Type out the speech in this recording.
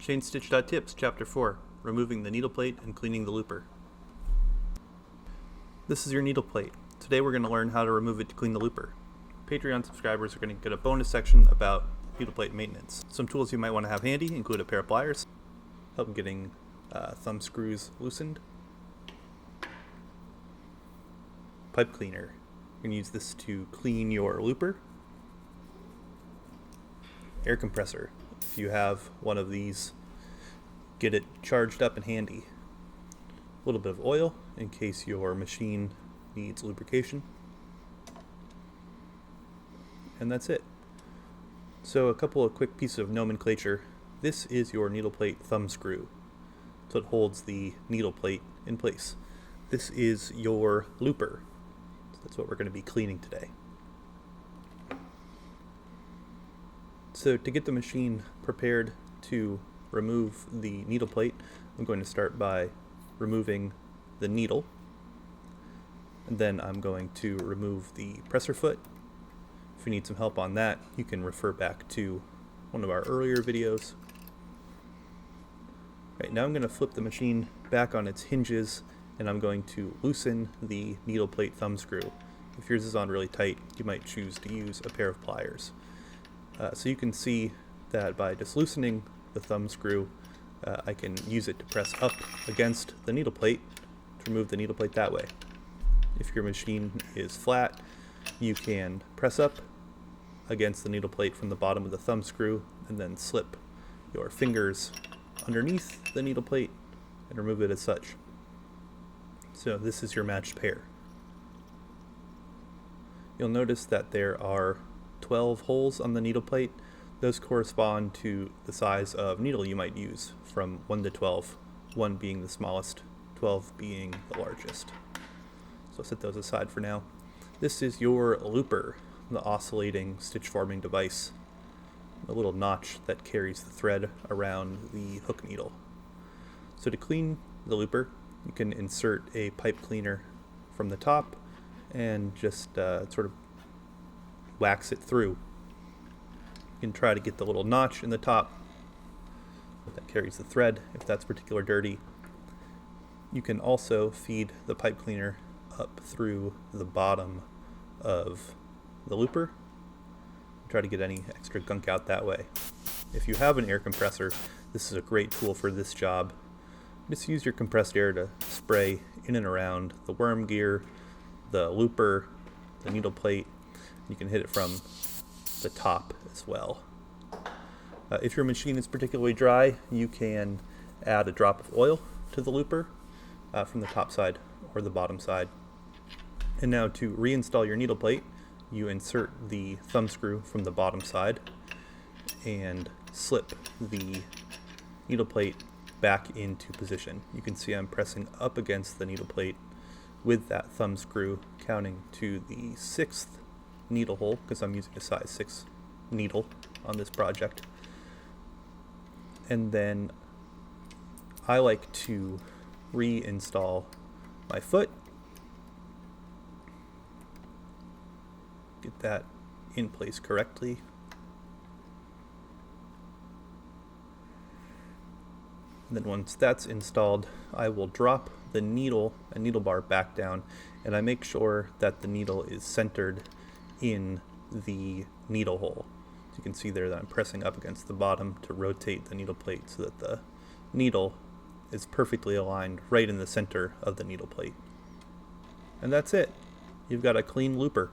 Chainstitch.Tips, Chapter 4, Removing the Needle Plate and Cleaning the Looper. This is your needle plate. Today we're going to learn how to remove it to clean the looper. Patreon subscribers are going to get a bonus section about needle plate maintenance. Some tools you might want to have handy include a pair of pliers, help in getting thumb screws loosened, pipe cleaner. You're going to use this to clean your looper, air compressor. If you have one of these, get it charged up and handy. A little bit of oil in case your machine needs lubrication. And that's it. So a couple of quick pieces of nomenclature. This is your needle plate thumb screw. So it holds the needle plate in place. This is your looper. So that's what we're going to be cleaning today. So to get the machine prepared to remove the needle plate, I'm going to start by removing the needle. And then I'm going to remove the presser foot. If you need some help on that, you can refer back to one of our earlier videos. Right, now I'm going to flip the machine back on its hinges, and I'm going to loosen the needle plate thumb screw. If yours is on really tight, you might choose to use a pair of pliers. So you can see that by just loosening the thumb screw, I can use it to press up against the needle plate to remove the needle plate that way. If your machine is flat, you can press up against the needle plate from the bottom of the thumb screw and then slip your fingers underneath the needle plate and remove it as such. So this is your matched pair. You'll notice that there are 12 holes on the needle plate. Those correspond to the size of needle you might use, from 1 to 12, 1 being the smallest, 12 being the largest. So set those aside for now. This is your looper, the oscillating stitch forming device, the little notch that carries the thread around the hook needle. So to clean the looper, you can insert a pipe cleaner from the top and just sort of wax it through. You can try to get the little notch in the top that carries the thread if that's particularly dirty. You can also feed the pipe cleaner up through the bottom of the looper. Try to get any extra gunk out that way. If you have an air compressor, this is a great tool for this job. Just use your compressed air to spray in and around the worm gear, the looper, the needle plate. You can hit it from the top as well. If your machine is particularly dry, you can add a drop of oil to the looper from the top side or the bottom side. And now to reinstall your needle plate, you insert the thumb screw from the bottom side and slip the needle plate back into position. You can see I'm pressing up against the needle plate with that thumb screw, counting to the 6th needle hole, because I'm using a size 6 needle on this project. And then I like to reinstall my foot, get that in place correctly. And then once that's installed, I will drop the needle and needle bar back down, and I make sure that the needle is centered in the needle hole. So you can see there that I'm pressing up against the bottom to rotate the needle plate so that the needle is perfectly aligned right in the center of the needle plate. And that's it. You've got a clean looper.